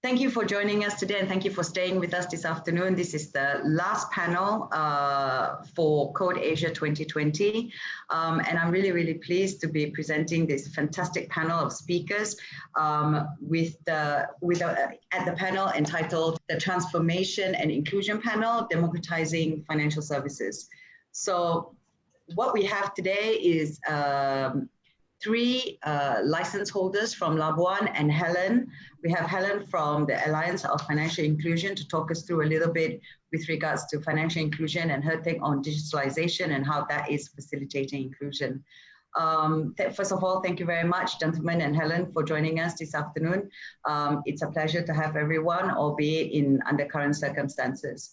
Thank you for joining us today, and thank you for staying with us this afternoon. This is the last panel for CoDE Asia 2020. And I'm really, really pleased to be presenting this fantastic panel of speakers at the panel entitled The Transformation and Inclusion Panel, Democratizing Financial Services. So what we have today is three license holders from Labuan and Halen. We have Halen from the Alliance of Financial Inclusion to talk us through a little bit with regards to financial inclusion and her take on digitalization and how that is facilitating inclusion. First of all, thank you very much, gentlemen and Helen, for joining us this afternoon. It's a pleasure to have everyone, albeit under current circumstances.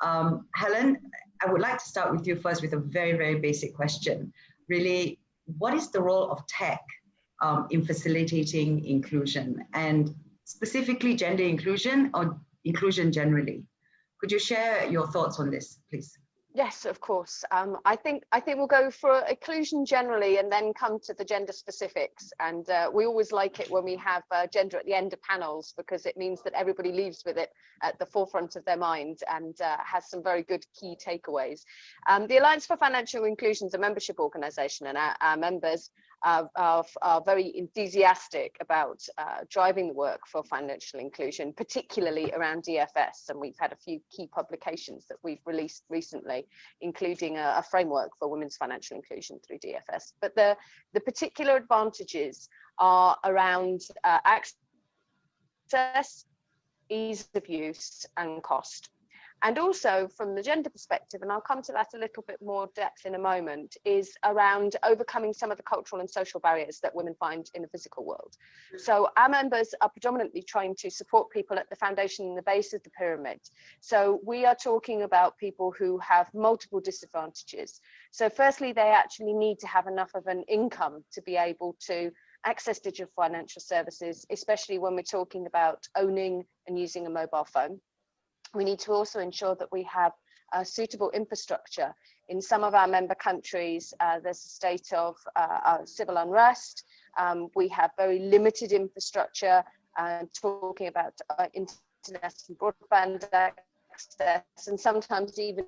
Helen, I would like to start with you first with a very, very basic question. Really, what is the role of tech in facilitating inclusion, and specifically gender inclusion or inclusion generally? Could you share your thoughts on this, please? Yes, of course. I think we'll go for inclusion generally and then come to the gender specifics. And we always like it when we have gender at the end of panels, because it means that everybody leaves with it at the forefront of their mind and has some very good key takeaways. The Alliance for Financial Inclusion is a membership organisation, and our members are very enthusiastic about driving the work for financial inclusion, particularly around DFS. And we've had a few key publications that we've released recently, including a framework for women's financial inclusion through DFS. But the particular advantages are around access, ease of use, and cost. And also from the gender perspective, and I'll come to that a little bit more depth in a moment, is around overcoming some of the cultural and social barriers that women find in the physical world. So our members are predominantly trying to support people at the foundation and the base of the pyramid. So we are talking about people who have multiple disadvantages. So firstly, they actually need to have enough of an income to be able to access digital financial services, especially when we're talking about owning and using a mobile phone. We need to also ensure that we have suitable infrastructure. In some of our member countries, there's a state of civil unrest. We have very limited infrastructure, talking about internet and broadband access, and sometimes even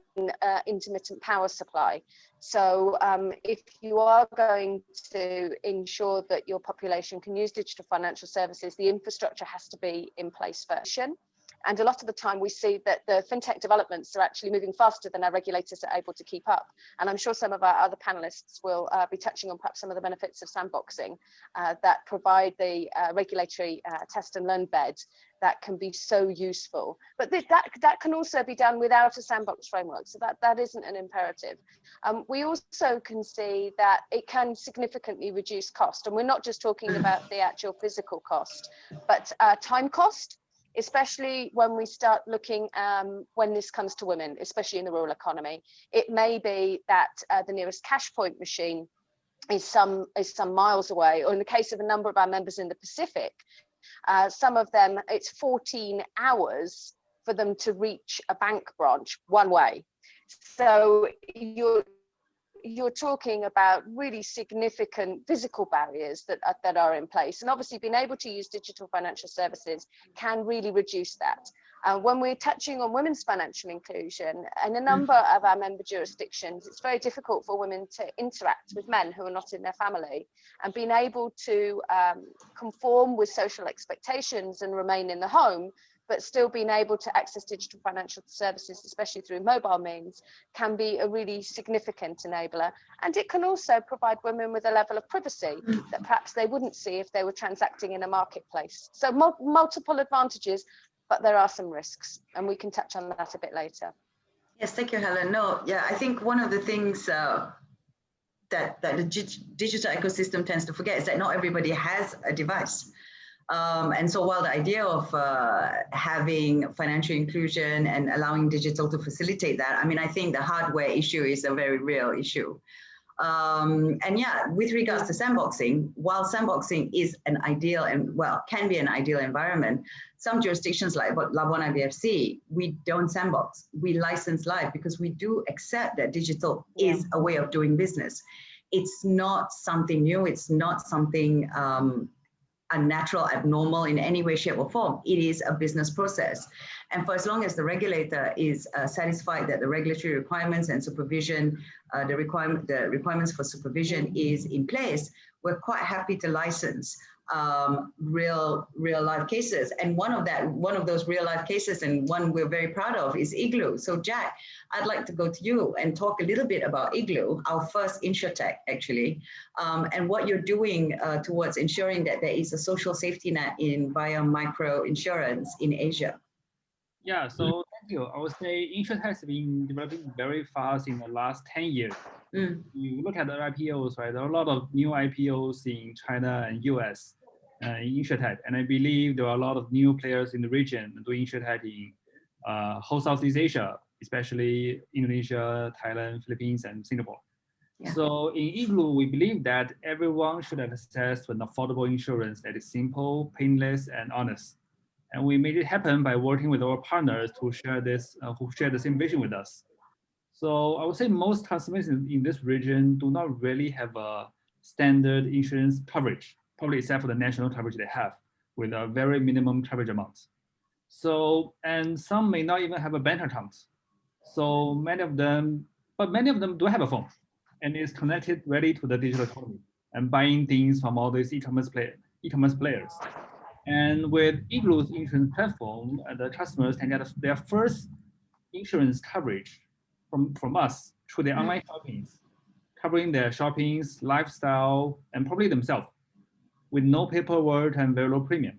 intermittent power supply. So if you are going to ensure that your population can use digital financial services, the infrastructure has to be in place first. And a lot of the time we see that the fintech developments are actually moving faster than our regulators are able to keep up. And I'm sure some of our other panelists will be touching on perhaps some of the benefits of sandboxing that provide the regulatory test and learn bed that can be so useful. But that can also be done without a sandbox framework. So that isn't an imperative. We also can see that it can significantly reduce cost. And we're not just talking about the actual physical cost, but time cost, especially when we start looking when this comes to women, especially in the rural economy. It may be that the nearest cash point machine is some miles away, or in the case of a number of our members in the Pacific, some of them, it's 14 hours for them to reach a bank branch one way. So you're talking about really significant physical barriers that are in place. And obviously being able to use digital financial services can really reduce that. When we're touching on women's financial inclusion, in a number of our member jurisdictions, it's very difficult for women to interact with men who are not in their family, and being able to conform with social expectations and remain in the home, but still being able to access digital financial services, especially through mobile means, can be a really significant enabler. And it can also provide women with a level of privacy that perhaps they wouldn't see if they were transacting in a marketplace. So multiple advantages, but there are some risks, and we can touch on that a bit later. Yes, thank you, Helen. No, yeah, I think one of the things that the digital ecosystem tends to forget is that not everybody has a device. And so while the idea of having financial inclusion and allowing digital to facilitate that, I mean, I think the hardware issue is a very real issue. And yeah, with regards to sandboxing, while sandboxing is an ideal and, well, can be an ideal environment, some jurisdictions like Labuan IBFC, we don't sandbox, we license live, because we do accept that digital is a way of doing business. It's not something new, it's not something unnatural, abnormal in any way, shape, or form. It is a business process. And for as long as the regulator is satisfied that the regulatory requirements and supervision, the requirements for supervision is in place, we're quite happy to license real life cases. And one of those real life cases, and one we're very proud of, is Igloo. So Jack, I'd like to go to you and talk a little bit about Igloo, our first insurtech actually, and what you're doing towards ensuring that there is a social safety net via micro insurance in Asia. Yeah, so thank you. I would say insurtech has been developing very fast in the last 10 years. You look at the IPOs, right? There are a lot of new IPOs in China and US in insurtech, and I believe there are a lot of new players in the region doing insurtech in whole Southeast Asia, especially Indonesia, Thailand, Philippines, and Singapore. Yeah. So in Igloo, we believe that everyone should have access to an affordable insurance that is simple, painless, and honest. And we made it happen by working with our partners to share this, who share the same vision with us. So I would say most customers in this region do not really have a standard insurance coverage, probably except for the national coverage they have with a very minimum coverage amount. So, and some may not even have a bank account. So many of them do have a phone and is connected ready to the digital economy and buying things from all these e-commerce players. And with Igloo's insurance platform, the customers can get their first insurance coverage from us through their online shoppings, covering their shoppings, lifestyle, and probably themselves, with no paperwork and very low premium.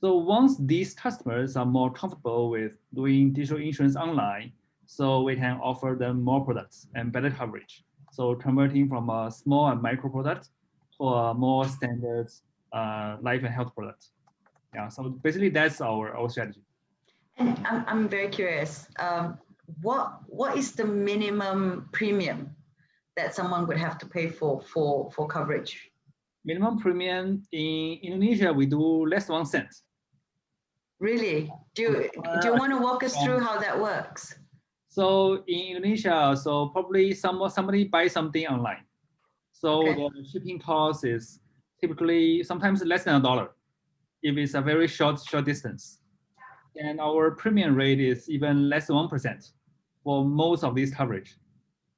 So once these customers are more comfortable with doing digital insurance online, so we can offer them more products and better coverage. So converting from a small and micro product to a more standard life and health product. Yeah, so basically that's our strategy. And I'm very curious, what is the minimum premium that someone would have to pay for coverage? Minimum premium in Indonesia, we do less than 1 cent. Really? Do you want to walk us through how that works? So in Indonesia, so probably somebody buys something online. So the shipping cost is typically sometimes less than $1 if it's a very short distance. And our premium rate is even less than 1% for most of these coverage.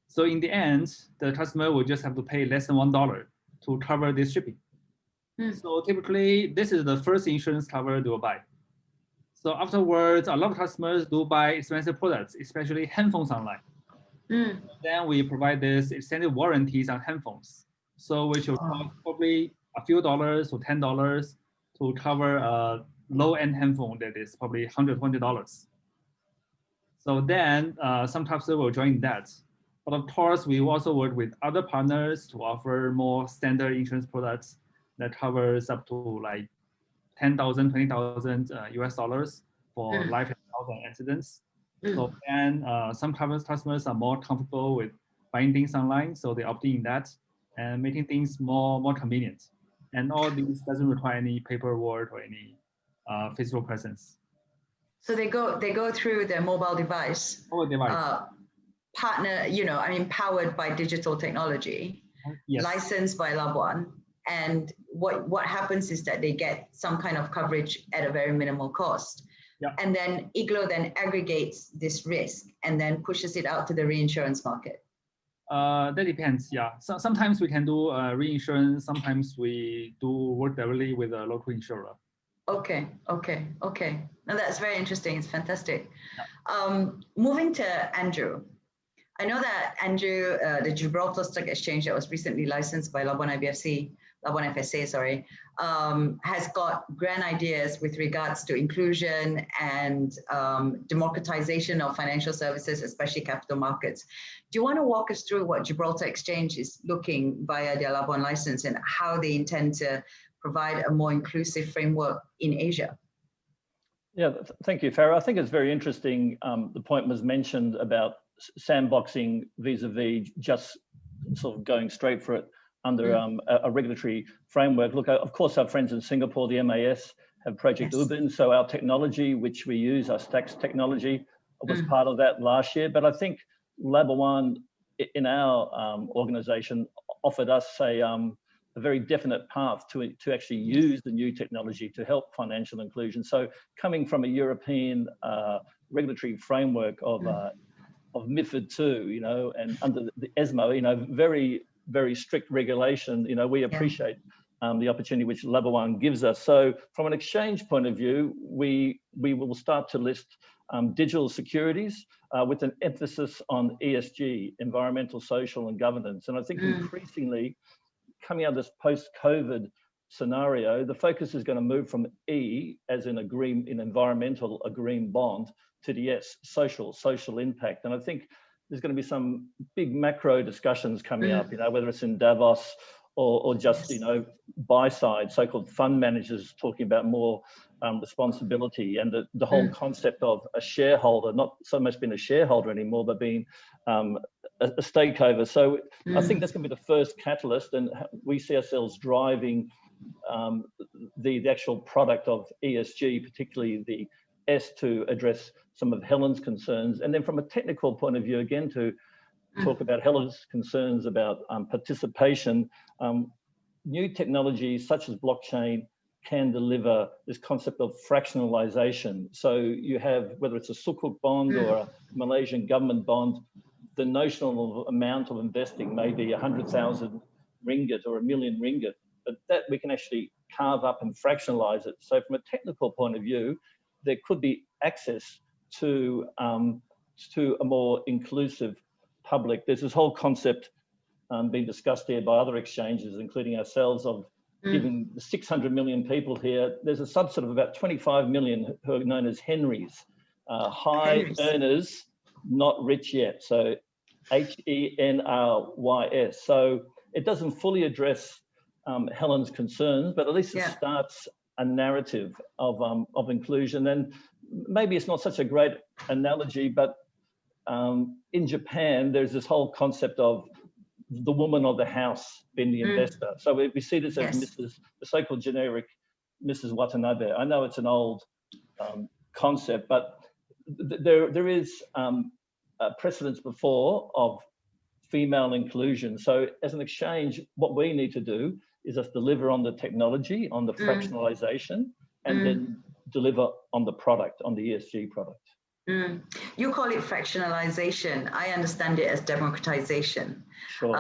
So in the end, the customer will just have to pay less than $1 to cover this shipping. So typically, this is the first insurance cover they will buy. So afterwards, a lot of customers do buy expensive products, especially handphones online. Then we provide this extended warranties on handphones. So which will cost probably a few dollars to $10 to cover a low-end handphone that is probably $120. So then some customers will join that. But of course, we also work with other partners to offer more standard insurance products that covers up to like 10,000, 20,000 US dollars for life and health and accidents. So and some customers are more comfortable with buying things online, so they opt in that and making things more convenient. And all these doesn't require any paperwork or any physical presence. So they go through their mobile device. Partner, powered by digital technology, licensed by Labuan. And what happens is that they get some kind of coverage at a very minimal cost. And then Igloo then aggregates this risk and then pushes it out to the reinsurance market. That depends, yeah. So sometimes we can do reinsurance, sometimes we do work directly with a local insurer. Okay. Now that's very interesting, it's fantastic. Moving to Andrew. I know that Andrew, the Gibraltar Stock Exchange that was recently licensed by Labuan FSA, has got grand ideas with regards to inclusion and democratization of financial services, especially capital markets. Do you want to walk us through what Gibraltar Exchange is looking via their Labuan license and how they intend to provide a more inclusive framework in Asia? Yeah, thank you, Farah. I think it's very interesting. The point was mentioned about sandboxing vis-a-vis just sort of going straight for it under a regulatory framework. Look, of course, our friends in Singapore, the MAS, have Project Ubin. So our technology, which we use, our stacks technology, was part of that last year. But I think Labuan in our organization offered us a very definite path to actually use the new technology to help financial inclusion. So coming from a European regulatory framework of MiFID II, you know, and under the ESMA, you know, very, very strict regulation, you know, we appreciate the opportunity which Labuan gives us. So from an exchange point of view, we will start to list digital securities with an emphasis on ESG, environmental, social, and governance. And I think increasingly, coming out of this post-COVID scenario, the focus is going to move from E, as in environmental, a green bond, to the S, social impact. And I think there's going to be some big macro discussions coming up, you know, whether it's in Davos or just, you know, buy side, so-called fund managers talking about more responsibility, and the whole concept of a shareholder, not so much being a shareholder anymore, but being a stakeholder. So I think that's going to be the first catalyst, and we see ourselves driving the actual product of ESG, particularly the S, to address some of Helen's concerns. And then from a technical point of view, again, to talk about Helen's concerns about participation, new technologies such as blockchain can deliver this concept of fractionalization. So you have, whether it's a Sukuk bond or a Malaysian government bond, the notional amount of investing may be 100,000 ringgit or 1 million ringgit, but that we can actually carve up and fractionalize it. So from a technical point of view, there could be access to a more inclusive public. There's this whole concept being discussed here by other exchanges, including ourselves, of giving the 600 million people here. There's a subset of about 25 million who are known as Henrys, high earners, not rich yet. So HENRYS. So it doesn't fully address Helen's concerns, but at least it starts a narrative of inclusion. And maybe it's not such a great analogy, but in Japan, there's this whole concept of the woman of the house being the investor. So we see this as the so-called generic Mrs. Watanabe. I know it's an old concept, but there is precedence before of female inclusion. So as an exchange, what we need to do is just deliver on the technology, on the fractionalization, and then deliver on the product, on the ESG product. You call it fractionalization. I understand it as democratization. Sure.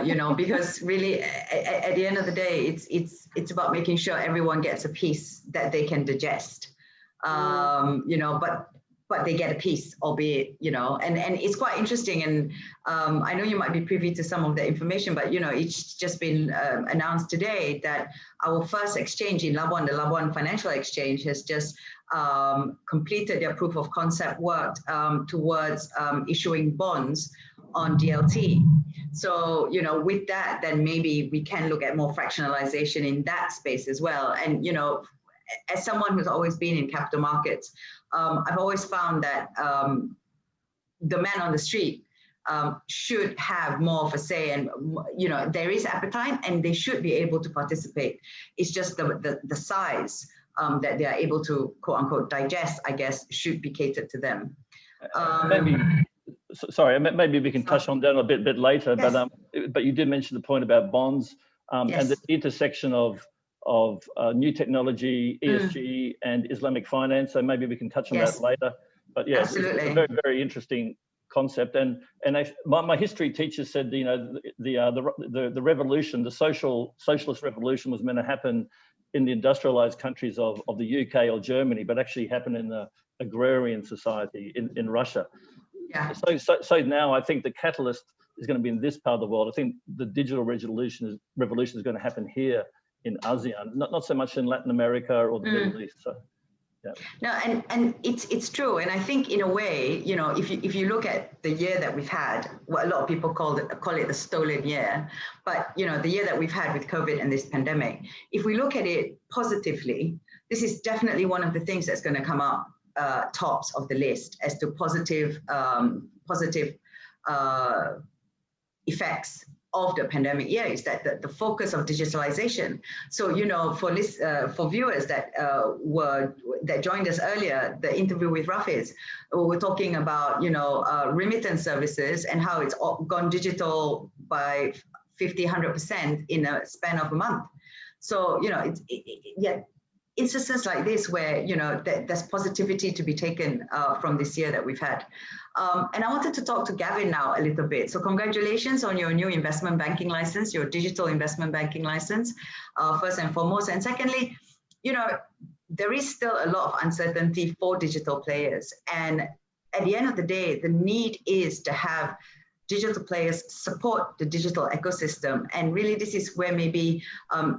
You know, because really, at the end of the day, it's about making sure everyone gets a piece that they can digest. You know, but they get a piece, albeit, you know, and it's quite interesting. And I know you might be privy to some of the information, but, you know, it's just been announced today that our first exchange in Labuan, the Labuan Financial Exchange, has just completed their proof of concept work towards issuing bonds on DLT. So, you know, with that, then maybe we can look at more fractionalization in that space as well. And, you know, as someone who's always been in capital markets, I've always found that the man on the street should have more of a say, and, you know, there is appetite and they should be able to participate. It's just the size that they are able to, quote unquote, digest, I guess, should be catered to them. Maybe we can touch on that a bit later, but you did mention the point about bonds and the intersection of new technology, ESG, and Islamic finance. So maybe we can touch on that later. But yeah, absolutely. It's a very, very interesting concept. And my history teacher said, you know, the revolution, the socialist revolution, was meant to happen in the industrialized countries of the UK or Germany, but actually happened in the agrarian society in Russia. Yeah. So now I think the catalyst is going to be in this part of the world. I think the digital revolution is going to happen here in ASEAN, not so much in Latin America or the Middle East. So, yeah. No, and it's true. And I think in a way, you know, if you look at the year that we've had, what a lot of people call it the stolen year, but, you know, the year that we've had with COVID and this pandemic, if we look at it positively, this is definitely one of the things that's going to come up tops of the list as to positive effects of the pandemic year, is that the focus of digitalization. So, you know, for viewers that joined us earlier, the interview with Rafiz, we're talking about, you know, remittance services and how it's gone digital by 50, 100% in a span of a month. So, you know, instances like this where, you know, there's positivity to be taken from this year that we've had. And I wanted to talk to Gavin now a little bit. So congratulations on your new investment banking license, your digital investment banking license, first and foremost. And secondly, you know, there is still a lot of uncertainty for digital players. And at the end of the day, the need is to have digital players support the digital ecosystem. And really, this is where maybe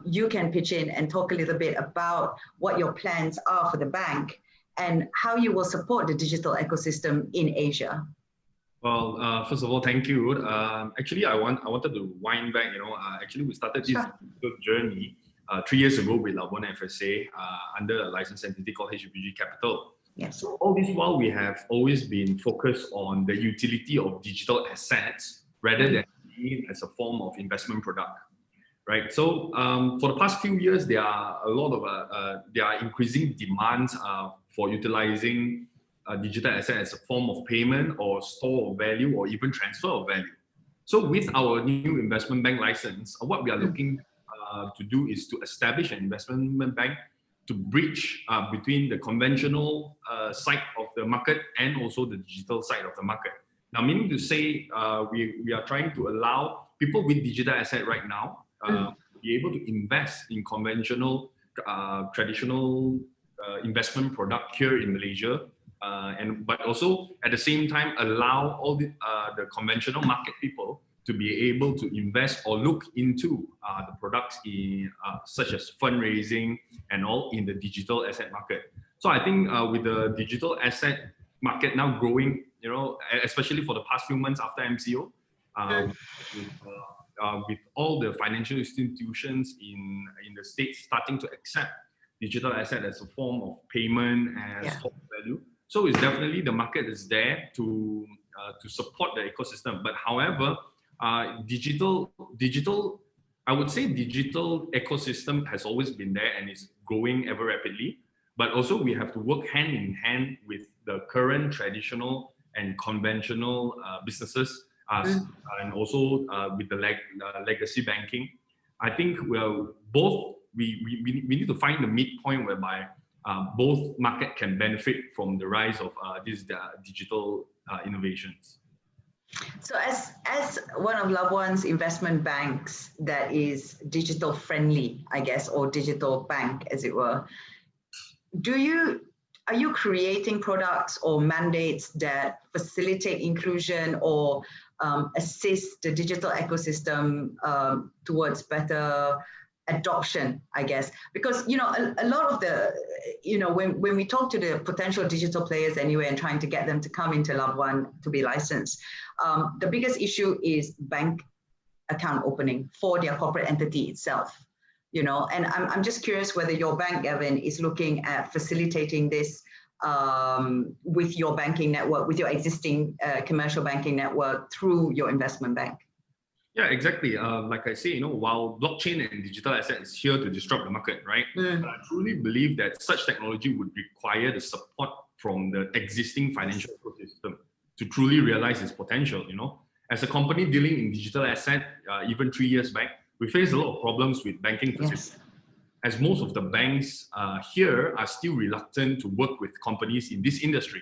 you can pitch in and talk a little bit about what your plans are for the bank and how you will support the digital ecosystem in Asia. Well, first of all, thank you. Actually, I wanted to wind back. You know, actually, we started this journey 3 years ago with Labuan FSA under a licensed entity called HBG Capital. Yes. So all this while, we have always been focused on the utility of digital assets rather than seeing it as a form of investment product, right? So for the past few years, there are a lot of there are increasing demands for utilizing digital asset as a form of payment or store of value or even transfer of value. So with our new investment bank license, what we are looking to do is to establish an investment bank to bridge between the conventional side of the market and also the digital side of the market. Now, meaning to say, we are trying to allow people with digital asset right now be able to invest in conventional, traditional investment product here in Malaysia, but also at the same time allow all the conventional market people to be able to invest or look into the products in such as fundraising and all in the digital asset market. So I think with the digital asset market now growing, you know, especially for the past few months after MCO, with all the financial institutions in the States starting to accept digital asset as a form of payment and stock value. So it's definitely the market is there to support the ecosystem. But however, digital, I would say digital ecosystem has always been there and is growing ever rapidly. But also we have to work hand in hand with the current traditional and conventional businesses, and also with the legacy banking. I think we need to find the midpoint whereby both market can benefit from the rise of these digital innovations. So as one of Labuan's investment banks that is digital friendly, I guess, or digital bank as it were, are you creating products or mandates that facilitate inclusion or assist the digital ecosystem towards better adoption, I guess? Because, you know, a lot of the, you know, when we talk to the potential digital players anyway and trying to get them to come into Labuan to be licensed, the biggest issue is bank account opening for their corporate entity itself, you know, and I'm just curious whether your bank, Gavin, is looking at facilitating this with your banking network, with your existing commercial banking network through your investment bank. Yeah, exactly. Like I say, you know, while blockchain and digital asset is here to disrupt the market, right? But I truly believe that such technology would require the support from the existing financial ecosystem to truly realize its potential, you know. As a company dealing in digital asset, even 3 years back, we faced a lot of problems with banking facilities. As most of the banks here are still reluctant to work with companies in this industry,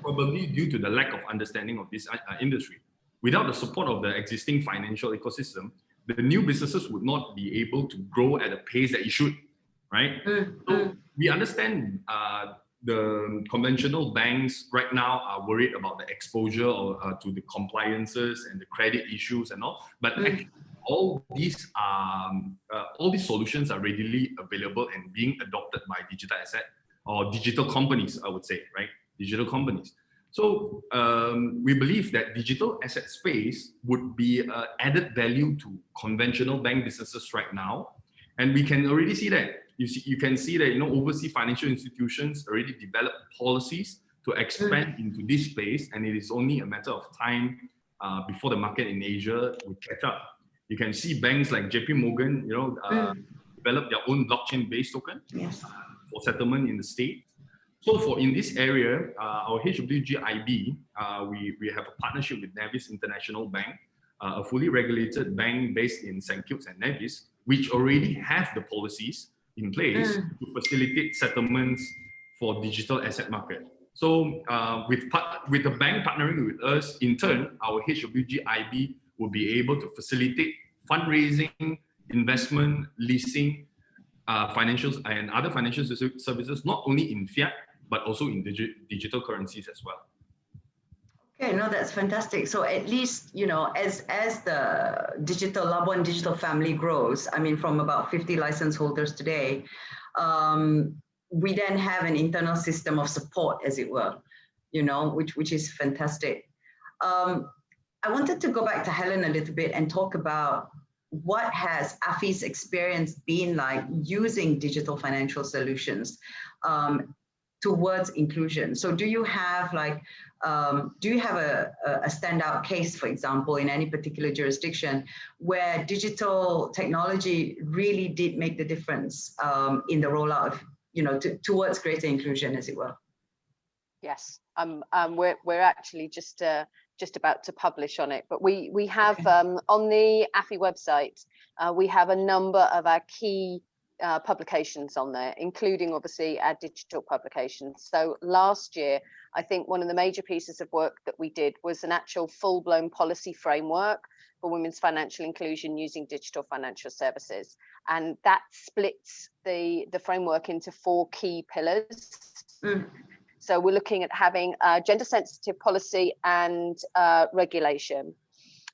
probably due to the lack of understanding of this industry. Without the support of the existing financial ecosystem, the new businesses would not be able to grow at a pace that it should, right? So we understand the conventional banks right now are worried about the exposure or, to the compliances and the credit issues and all, but actually all these solutions are readily available and being adopted by digital asset or digital companies, I would say, right? Digital companies. So we believe that digital asset space would be added value to conventional bank businesses right now. And we can already see that. You can see that, you know, overseas financial institutions already developed policies to expand into this space. And it is only a matter of time before the market in Asia would catch up. You can see banks like JP Morgan, you know, develop their own blockchain-based token for settlement in the States. So for in this area, our HWG IB, we have a partnership with Nevis International Bank a fully regulated bank based in St. Kitts and Nevis, which already have the policies in place to facilitate settlements for digital asset market. So with the bank partnering with us, in turn, our HWG IB will be able to facilitate fundraising, investment, leasing, financials and other financial services, not only in fiat, but also in digital currencies as well. Okay, no, that's fantastic. So at least, you know, as the Labuan digital family grows, I mean, from about 50 license holders today, we then have an internal system of support, as it were, you know, which is fantastic. I wanted to go back to Halen a little bit and talk about what has AFI's experience been like using digital financial solutions towards inclusion. So do you have like, do you have a standout case, for example, in any particular jurisdiction where digital technology really did make the difference in the rollout of, you know, towards greater inclusion, as it were? Yes, we're actually just about to publish on it, but we have on the AFI website, we have a number of our key publications on there, including obviously our digital publications. So last year, I think one of the major pieces of work that we did was an actual full-blown policy framework for women's financial inclusion using digital financial services, and that splits the framework into 4 key pillars. So we're looking at having gender-sensitive policy and regulation.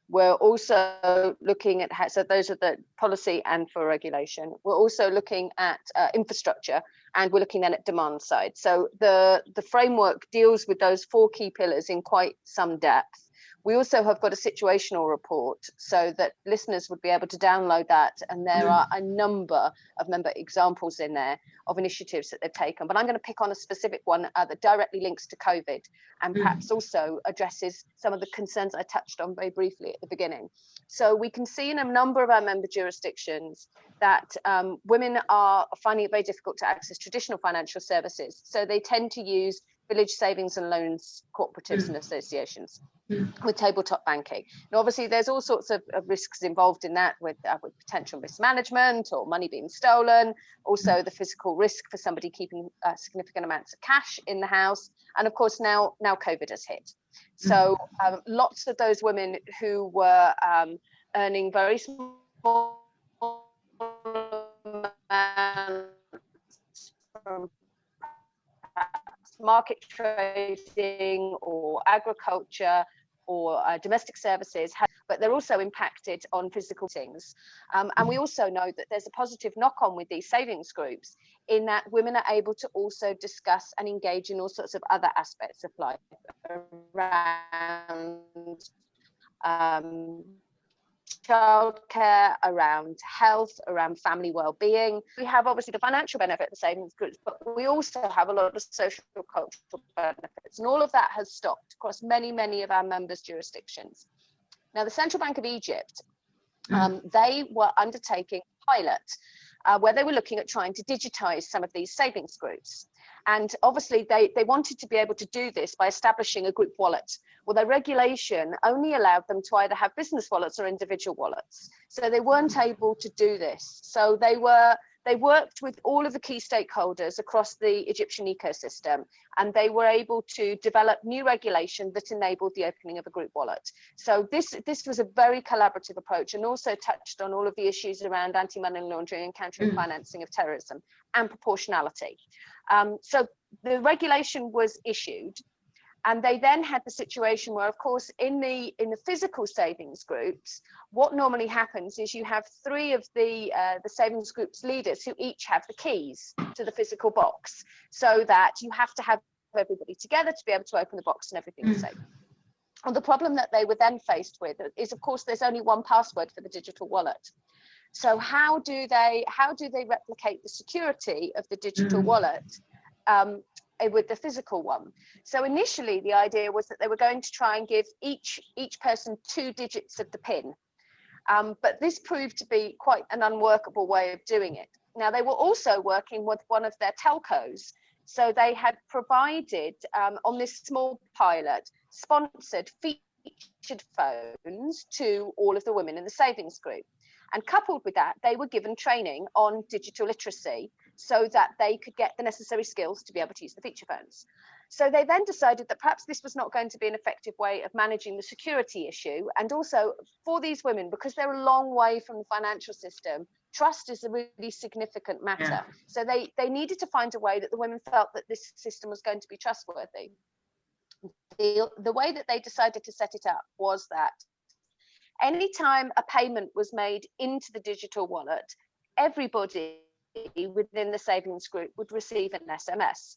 We're also looking at, so those are the policy and for regulation. We're also looking at infrastructure, and we're looking then at demand side. So the framework deals with those 4 key pillars in quite some depth. We also have got a situational report so that listeners would be able to download that, and there are a number of member examples in there of initiatives that they've taken. But I'm going to pick on a specific one that directly links to COVID and perhaps also addresses some of the concerns I touched on very briefly at the beginning. So we can see in a number of our member jurisdictions that women are finding it very difficult to access traditional financial services. So they tend to use village savings and loans cooperatives and associations with tabletop banking. Now, obviously, there's all sorts of risks involved in that with potential mismanagement or money being stolen, also the physical risk for somebody keeping significant amounts of cash in the house. And of course, now COVID has hit. So lots of those women who were earning very small amounts from market trading or agriculture or domestic services, but they're also impacted on physical things. And we also know that there's a positive knock-on with these savings groups in that women are able to also discuss and engage in all sorts of other aspects of life around childcare, around health, around family well-being. We have obviously the financial benefit of the savings groups, but we also have a lot of social cultural benefits, and all of that has stopped across many of our members' jurisdictions. Now, the Central Bank of Egypt, they were undertaking a pilot where they were looking at trying to digitize some of these savings groups. And obviously they wanted to be able to do this by establishing a group wallet. Well, their regulation only allowed them to either have business wallets or individual wallets. So they weren't able to do this. So they worked with all of the key stakeholders across the Egyptian ecosystem, and they were able to develop new regulation that enabled the opening of a group wallet. So this was a very collaborative approach, and also touched on all of the issues around anti-money laundering and countering financing of terrorism and proportionality. So the regulation was issued, and they then had the situation where, of course, in the physical savings groups, what normally happens is you have 3 of the savings groups leaders who each have the keys to the physical box, so that you have to have everybody together to be able to open the box and everything is safe. And the problem that they were then faced with is, of course, there's only one password for the digital wallet. So how do they replicate the security of the digital wallet with the physical one? So initially the idea was that they were going to try and give each person 2 digits of the PIN, but this proved to be quite an unworkable way of doing it. Now, they were also working with one of their telcos, so they had provided on this small pilot sponsored featured phones to all of the women in the savings group. And coupled with that, they were given training on digital literacy so that they could get the necessary skills to be able to use the feature phones. So they then decided that perhaps this was not going to be an effective way of managing the security issue. And also for these women, because they're a long way from the financial system, trust is a really significant matter. Yeah. So they needed to find a way that the women felt that this system was going to be trustworthy. The way that they decided to set it up was that anytime a payment was made into the digital wallet, everybody within the savings group would receive an SMS.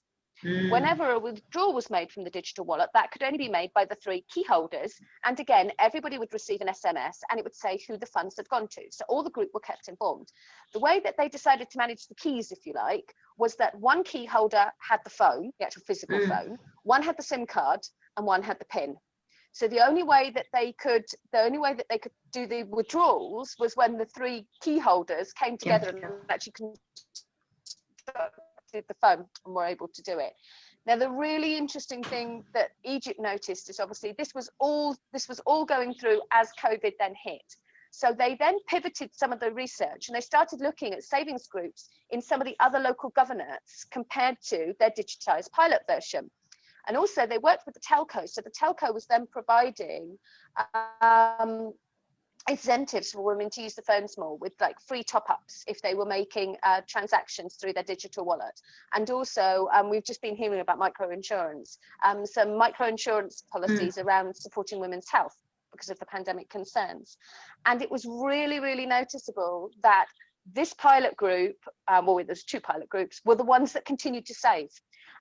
Whenever a withdrawal was made from the digital wallet, that could only be made by the 3 key holders. And again, everybody would receive an SMS and it would say who the funds had gone to. So all the group were kept informed. The way that they decided to manage the keys, if you like, was that one key holder had the phone, the actual physical phone, one had the SIM card and one had the PIN. So the only way that they could do the withdrawals was when the 3 key holders came together and actually constructed the phone and were able to do it. Now, the really interesting thing that Egypt noticed is obviously this was all going through as COVID then hit. So they then pivoted some of the research and they started looking at savings groups in some of the other local governorates compared to their digitized pilot version. And also they worked with the telco. So the telco was then providing incentives for women to use the phones more with like free top-ups if they were making transactions through their digital wallet. And also we've just been hearing about microinsurance, some microinsurance policies around supporting women's health because of the pandemic concerns. And it was really, really noticeable that this pilot group, well, there's 2 pilot groups, were the ones that continued to save.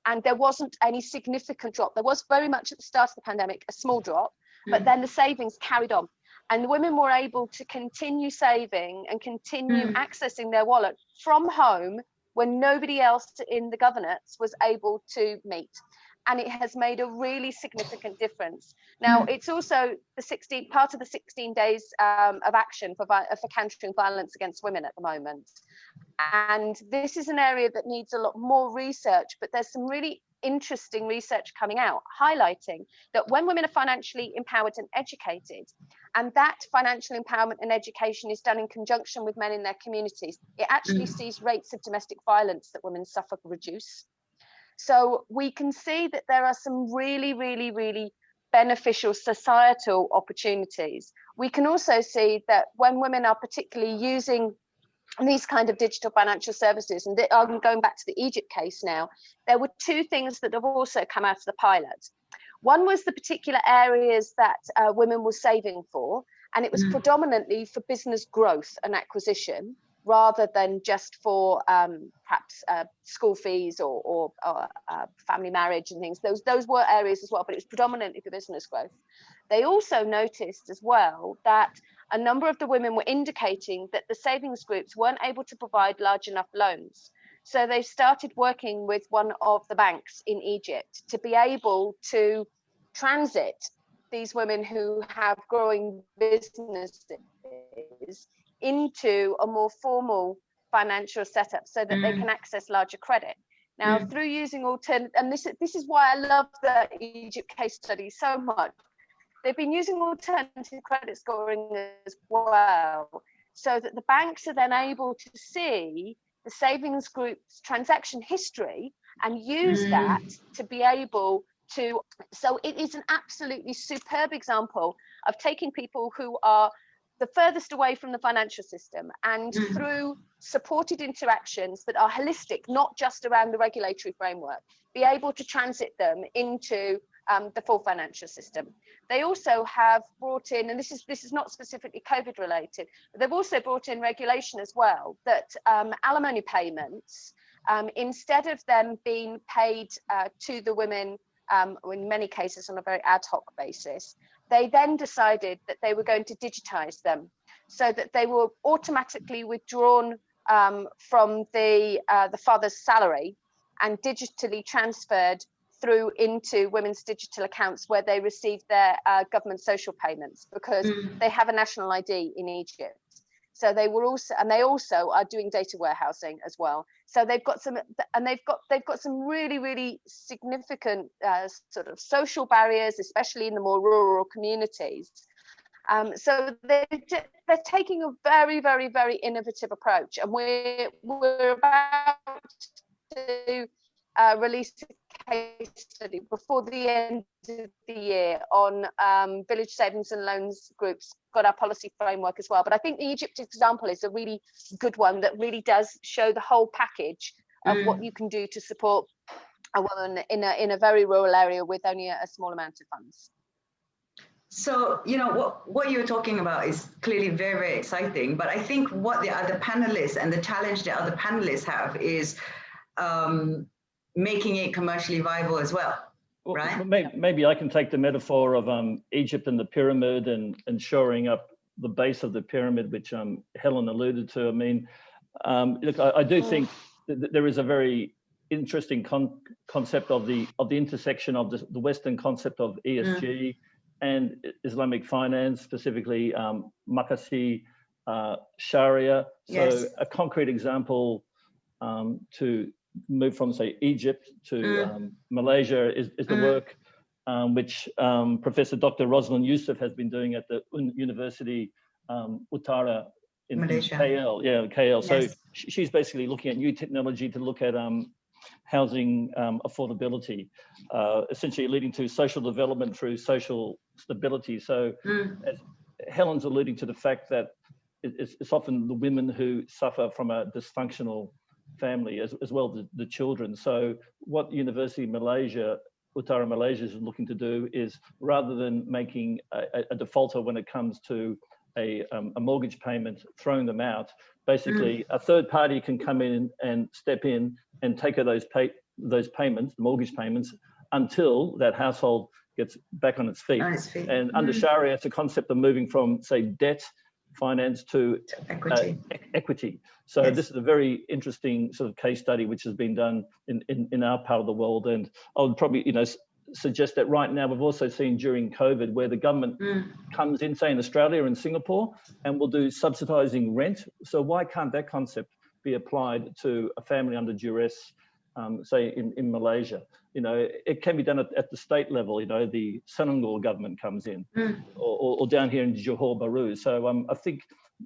And there wasn't any significant drop. There was very much at the start of the pandemic, a small drop, but then the savings carried on. And the women were able to continue saving and continue accessing their wallet from home when nobody else in the governorates was able to meet. And it has made a really significant difference. Now, it's also part of the 16 days of action for countering violence against women at the moment. And this is an area that needs a lot more research, but there's some really interesting research coming out highlighting that when women are financially empowered and educated, and that financial empowerment and education is done in conjunction with men in their communities, it actually sees rates of domestic violence that women suffer reduce. So we can see that there are some really, really, really beneficial societal opportunities. We can also see that when women are particularly using these kind of digital financial services, and I'm going back to the Egypt case now, there were 2 things that have also come out of the pilot. One was the particular areas that women were saving for, and it was predominantly for business growth and acquisition, rather than just for perhaps school fees or family marriage and things. Those were areas as well, but it was predominantly for business growth. They also noticed as well that a number of the women were indicating that the savings groups weren't able to provide large enough loans. So they started working with one of the banks in Egypt to be able to transit these women who have growing businesses into a more formal financial setup so that they can access larger credit. Now, through using alternative, and this is why I love the Egypt case study so much, they've been using alternative credit scoring as well, so that the banks are then able to see the savings group's transaction history and use that to be able to, so it is an absolutely superb example of taking people who are the furthest away from the financial system and through supported interactions that are holistic, not just around the regulatory framework, be able to transit them into the full financial system. They also have brought in, and this is not specifically COVID related, but they've also brought in regulation as well, that alimony payments, instead of them being paid to the women, in many cases on a very ad hoc basis, they then decided that they were going to digitize them so that they were automatically withdrawn from the father's salary and digitally transferred through into women's digital accounts where they receive their government social payments, because they have a national ID in Egypt. So they were also, and they also are doing data warehousing as well. So they've got some, and they've got some really, really significant sort of social barriers, especially in the more rural communities. So they're taking a very, very, very innovative approach, and we're about to release a case study before the end of the year on village savings and loans groups. Got our policy framework as well, but I think the Egypt example is a really good one that really does show the whole package of what you can do to support a woman in a very rural area with only a small amount of funds. So, you know, what you're talking about is clearly very, very exciting, but I think what the other panelists and the challenge the other panelists have is making it commercially viable as well, right? Maybe I can take the metaphor of Egypt and the pyramid and shoring up the base of the pyramid, which Helen alluded to. I mean, look, I do think that there is a very interesting concept of the intersection of the Western concept of ESG and Islamic finance, specifically Makasi, Sharia. So a concrete example to move from, say, Egypt to Malaysia is the work which Professor Dr. Rosalind Youssef has been doing at the University Utara in Malaysia. KL. Yeah, KL. So she's basically looking at new technology to look at housing affordability, essentially leading to social development through social stability. So as Helen's alluding to the fact that it's often the women who suffer from a dysfunctional family as well as the children. So what University Malaysia, Utara Malaysia is looking to do is, rather than making a defaulter when it comes to a mortgage payment, throwing them out, basically a third party can come in and step in and take those payments, the mortgage payments, until that household gets back on its feet. And under Sharia, it's a concept of moving from, say, debt finance to equity. So this is a very interesting sort of case study which has been done in our part of the world. And I would probably, suggest that right now we've also seen during COVID where the government comes in, say in Australia and Singapore, and will do subsidising rent. So why can't that concept be applied to a family under duress, say in Malaysia? It can be done at the state level. The Selangor government comes in, or down here in Johor Bahru. So I think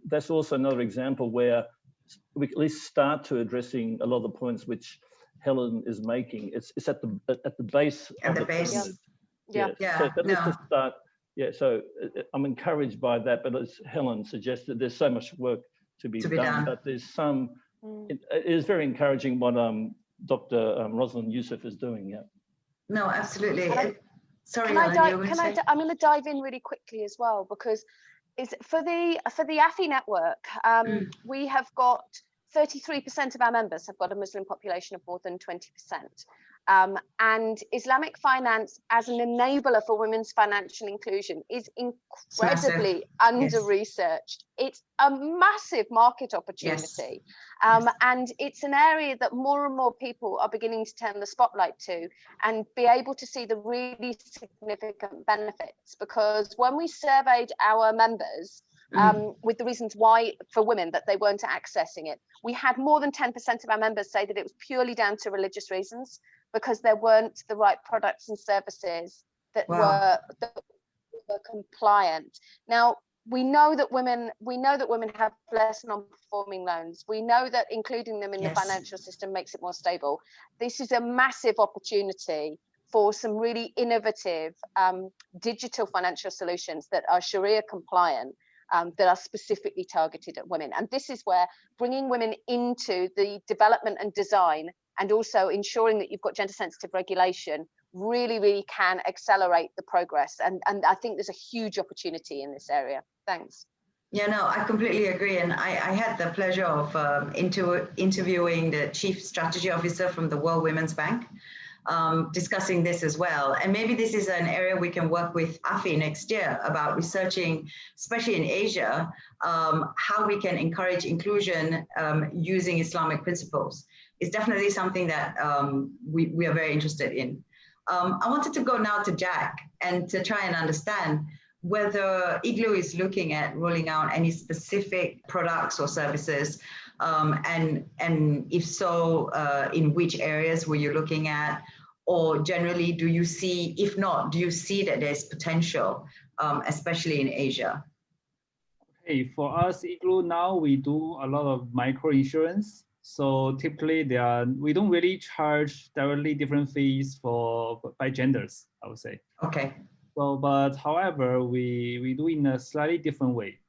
that's also another example where we at least start to addressing a lot of the points which Helen is making. It's at the base. At the base. So let's just start. Yeah. So I'm encouraged by that. But as Helen suggested, there's so much work to be done. But there's some. It is very encouraging what Dr. Rosalind Youssef is doing. Yeah. No, absolutely. Sorry, I'm going to dive in really quickly as well, because for the AFI network, we have got 33% of our members have got a Muslim population of more than 20%. And Islamic finance as an enabler for women's financial inclusion is incredibly under-researched. It's a massive market opportunity. And it's an area that more and more people are beginning to turn the spotlight to and be able to see the really significant benefits. Because when we surveyed our members, with the reasons why for women that they weren't accessing it, we had more than 10% of our members say that it was purely down to religious reasons, because there weren't the right products and services that were compliant. Now, we know that women have less non-performing loans. We know that including them in the financial system makes it more stable. This is a massive opportunity for some really innovative digital financial solutions that are Sharia compliant, that are specifically targeted at women. And this is where bringing women into the development and design, and also ensuring that you've got gender sensitive regulation, really, really can accelerate the progress. And I think there's a huge opportunity in this area. Thanks. Yeah, no, I completely agree. And I had the pleasure of interviewing the Chief Strategy Officer from the World Women's Bank, discussing this as well. And maybe this is an area we can work with AFI next year about researching, especially in Asia, how we can encourage inclusion using Islamic principles. It's definitely something that we are very interested in. I wanted to go now to Jack and to try and understand whether Igloo is looking at rolling out any specific products or services, and if so, in which areas were you looking at? Or generally, do you see, if not, do you see that there's potential, especially in Asia? Hey, for us, Igloo now, we do a lot of micro insurance. So typically we don't really charge directly different fees by genders, I would say. Okay. So, but however, we do in a slightly different way.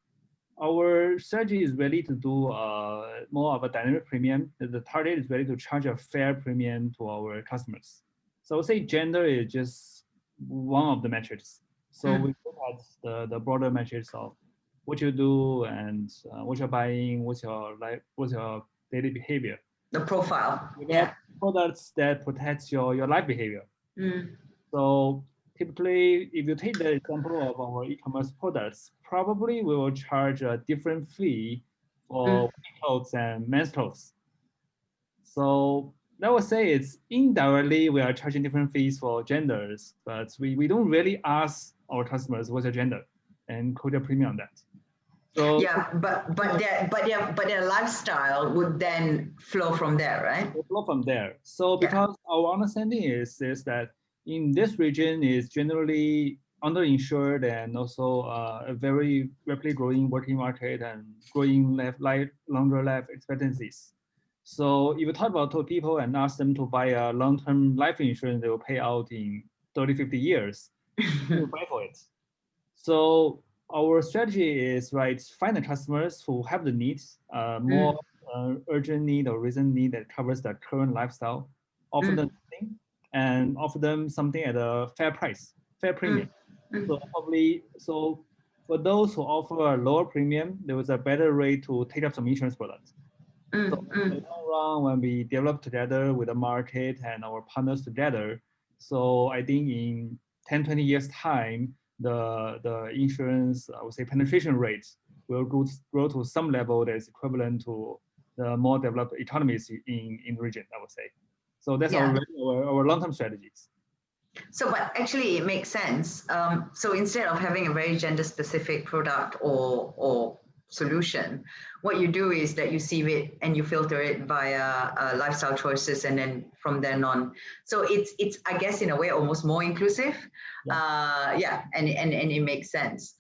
Our strategy is really to do more of a dynamic premium. The target is really to charge a fair premium to our customers. So I would say gender is just one of the metrics. So we look at the broader metrics of what you do and what you're buying, what's your daily behavior. The profile. Yeah. Products that protects your life behavior. So typically, if you take the example of our e-commerce products, probably we will charge a different fee for clothes and men's clothes. So I would say it's indirectly we are charging different fees for genders, but we don't really ask our customers what's their gender and quote a premium on that. So yeah, but their lifestyle would then flow from there, right? Flow from there. So because our understanding is that in this region is generally underinsured and also a very rapidly growing working market and growing longer life expectancies. So if you talk about to people and ask them to buy a long-term life insurance, they will pay out in 30, 50 years. They will buy for it. So our strategy is find the customers who have the needs, more urgent need or recent need that covers their current lifestyle, offer them something, and offer them something at a fair price, fair premium. So for those who offer a lower premium, there was a better rate to take up some insurance products. So in the long run, when we develop together with the market and our partners together, so I think in 10, 20 years time, the insurance, I would say, penetration rates will grow to some level that is equivalent to the more developed economies in the region, I would say. So that's our long-term strategies. So, but actually it makes sense. So instead of having a very gender-specific product or solution, what you do is that you sieve it and you filter it via lifestyle choices, and then from then on. So it's I guess in a way almost more inclusive. And it makes sense.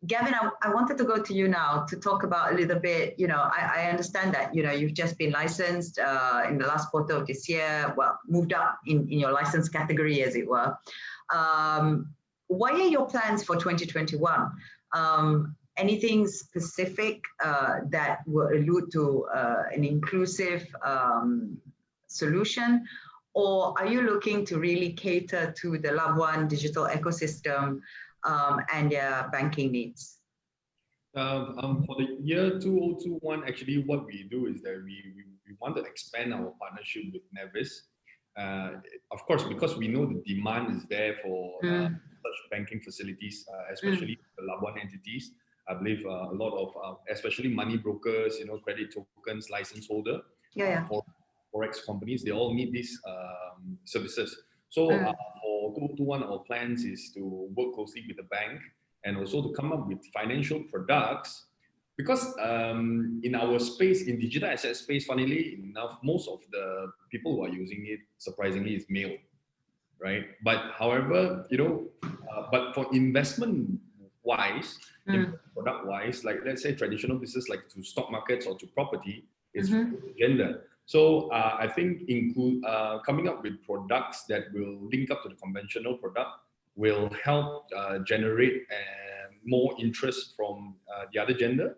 Gavin, I wanted to go to you now to talk about a little bit, I understand that, you've just been licensed in the last quarter of this year, well, moved up in your license category, as it were. What are your plans for 2021? Anything specific that will allude to an inclusive solution? Or are you looking to really cater to the Labuan digital ecosystem and their banking needs? For the year 2021, actually what we do is that we want to expand our partnership with Nevis. Of course, because we know the demand is there for such banking facilities, especially the Labuan entities. I believe a lot of, especially money brokers, credit tokens, license holder, for Forex companies, they all need these services. So for 2021, our plans is to work closely with the bank and also to come up with financial products, because in our space, in digital asset space, funnily enough, most of the people who are using it, surprisingly, is male, right? But however, but for investment wise, product wise, like let's say traditional business like to stock markets or to property, is gender. So I think coming up with products that will link up to the conventional product will help generate more interest from the other gender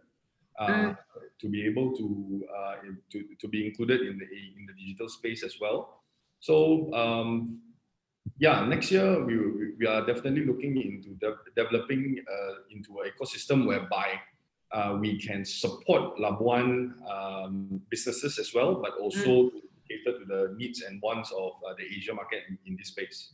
to be able to be included in the digital space as well. So next year we are definitely looking into developing into an ecosystem whereby we can support Labuan businesses as well, but also to cater to the needs and wants of the Asia market in this space.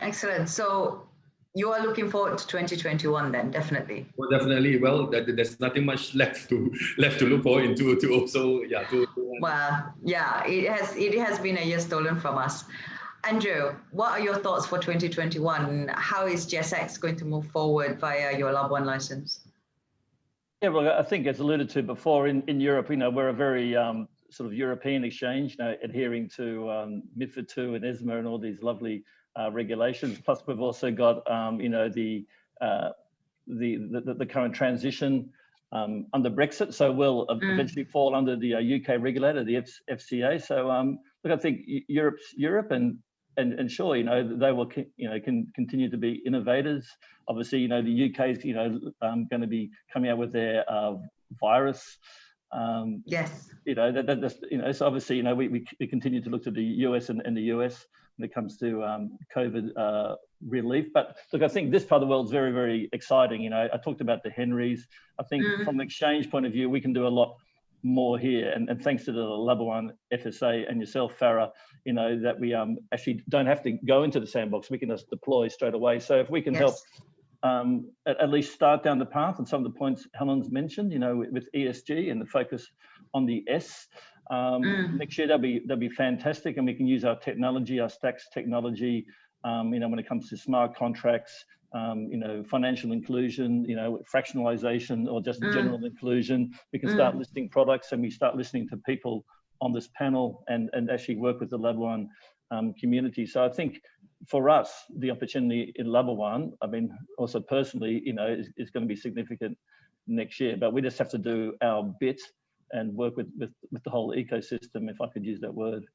Excellent. So you are looking forward to 2021 then, definitely. Well, definitely. Well, there's nothing much left to look forward into. Well, yeah, it has been a year stolen from us. Andrew, what are your thoughts for 2021? How is GSX going to move forward via your Labuan license? Yeah, well, I think as alluded to before, in Europe, we're a very sort of European exchange, adhering to MiFID II and ESMA and all these lovely regulations. Plus, we've also got, the current transition under Brexit, so we'll eventually fall under the UK regulator, the FCA. So, look, I think Europe's Europe, and sure, they will, can continue to be innovators. Obviously, the UK is, going to be coming out with their virus. Yes. So obviously, we continue to look to the US and the US when it comes to COVID relief. But look, I think this part of the world is very, very exciting. I talked about the Henrys. I think from an exchange point of view, we can do a lot more here. And thanks to the Labuan FSA and yourself, Farah, that we actually don't have to go into the sandbox. We can just deploy straight away. So if we can help at least start down the path, and some of the points Helen's mentioned, with ESG and the focus on the S, next year that'll be fantastic, and we can use our technology, our stacks technology, when it comes to smart contracts, financial inclusion, fractionalization, or just general inclusion. We can start listing products, and we start listening to people on this panel, and actually work with the Labuan community. So I think for us, the opportunity in Labuan, also personally, is going to be significant next year. But we just have to do our bit and work with the whole ecosystem, if I could use that word.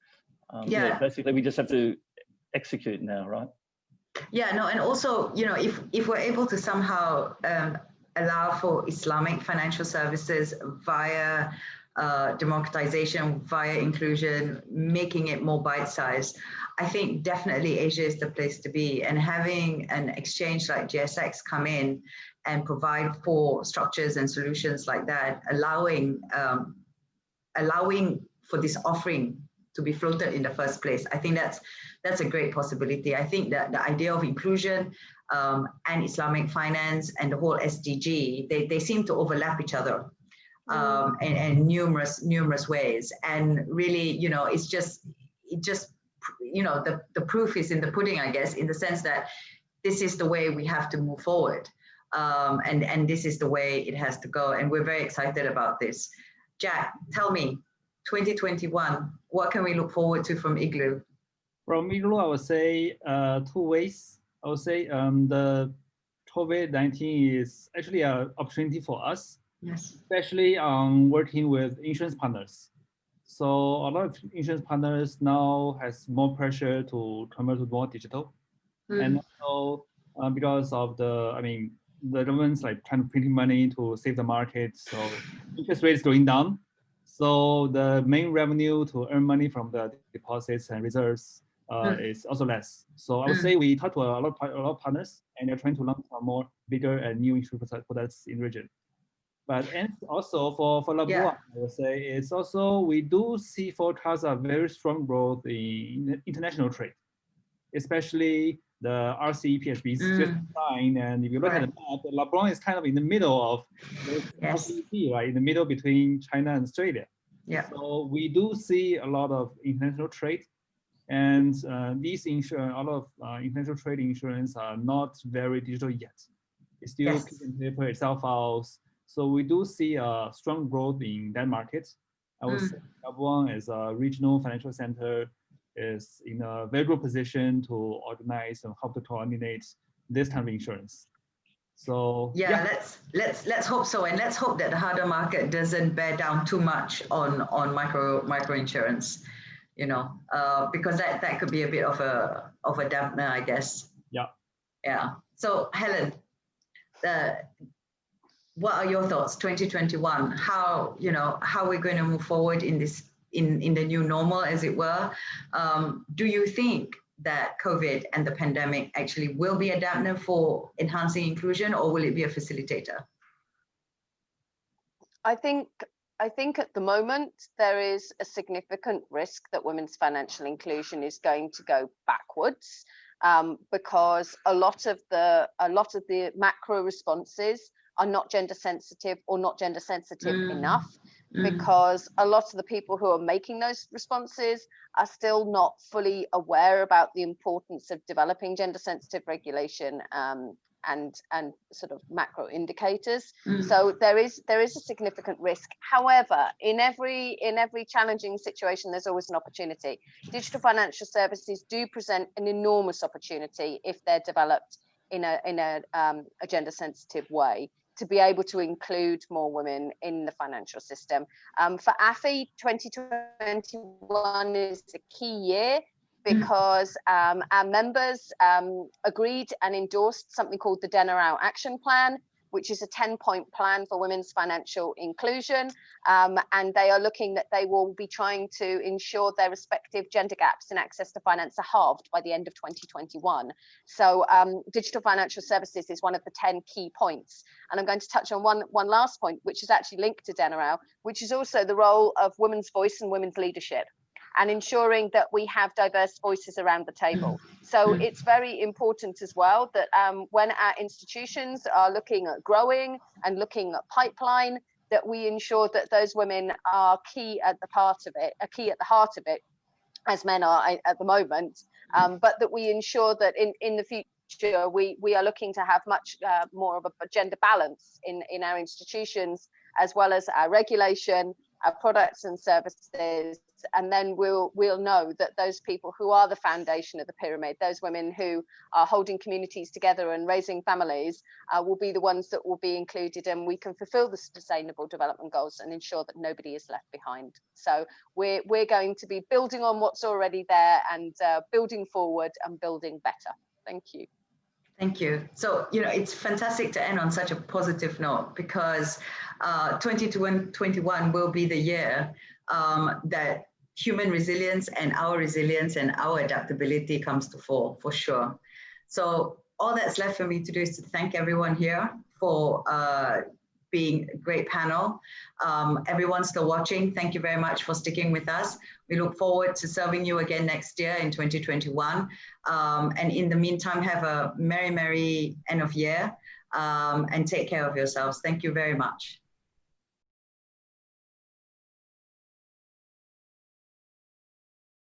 Basically, we just have to execute now, right? Yeah, no, and also, if we're able to somehow allow for Islamic financial services via democratization, via inclusion, making it more bite-sized, I think definitely Asia is the place to be. And having an exchange like GSX come in and provide for structures and solutions like that, allowing for this offering to be floated in the first place, I think that's a great possibility. I think that the idea of inclusion and Islamic finance and the whole SDG, they seem to overlap each other in numerous ways. And really, it's just the proof is in the pudding, I guess, in the sense that this is the way we have to move forward. And this is the way it has to go. And we're very excited about this. Jack, tell me, 2021, what can we look forward to from Igloo? From Igloo, I would say 2 ways. I would say the COVID-19 is actually an opportunity for us, especially on working with insurance partners. So a lot of insurance partners now has more pressure to convert to more digital. And also because of the government's trying to print money to save the market, so interest rates going down. So the main revenue to earn money from the deposits and reserves is also less. So I would say we talked to a lot of partners, and they're trying to launch more bigger and new insurance products in the region. But and also for Labuan, I would say it's also, we do see forecast a very strong growth in international trade, especially the RCEP just signed. And if you look at the map, Labuan is kind of in the middle of RCEP, right? In the middle between China and Australia. So we do see a lot of international trade, and these international trade insurance are not very digital yet. It's still pick and paper itself out. So we do see a strong growth in that market. I would say Labuan as a regional financial center is in a very good position to organize and help to coordinate this kind of insurance. So let's hope so, and let's hope that the harder market doesn't bear down too much on micro insurance, because that could be a bit of a dampener, I guess. So Helen, what are your thoughts? 2021, how we're going to move forward in this in the new normal, as it were? Do you think that COVID and the pandemic actually will be a dampener for enhancing inclusion, or will it be a facilitator? I think at the moment there is a significant risk that women's financial inclusion is going to go backwards, because a lot of the macro responses are not gender sensitive or not gender sensitive enough. because a lot of the people who are making those responses are still not fully aware about the importance of developing gender sensitive regulation and sort of macro indicators. So there is a significant risk. However, in every challenging situation, there's always an opportunity. Digital financial services do present an enormous opportunity if they're developed in a gender sensitive way, to be able to include more women in the financial system. For AFI, 2021 is a key year because our members agreed and endorsed something called the Denarau Action Plan, which is a 10-point plan for women's financial inclusion. And they are looking that they will be trying to ensure their respective gender gaps in access to finance are halved by the end of 2021. So digital financial services is one of the 10 key points. And I'm going to touch on one last point, which is actually linked to Denarau, which is also the role of women's voice and women's leadership, and ensuring that we have diverse voices around the table. So it's very important as well that when our institutions are looking at growing and looking at pipeline, that we ensure that those women are key at the heart of it, as men are at the moment, but that we ensure that in the future, we are looking to have much more of a gender balance in our institutions, as well as our regulation, our products and services, and then we'll know that those people who are the foundation of the pyramid, those women who are holding communities together and raising families, will be the ones that will be included, and we can fulfill the Sustainable Development Goals and ensure that nobody is left behind. So we're going to be building on what's already there and building forward and building better. Thank you. Thank you. So, it's fantastic to end on such a positive note, because 2021 will be the year that human resilience and our adaptability comes to fore, for sure. So all that's left for me to do is to thank everyone here for being a great panel. Everyone still watching, thank you very much for sticking with us. We look forward to serving you again next year in 2021. And in the meantime, have a merry end of year, and take care of yourselves. Thank you very much.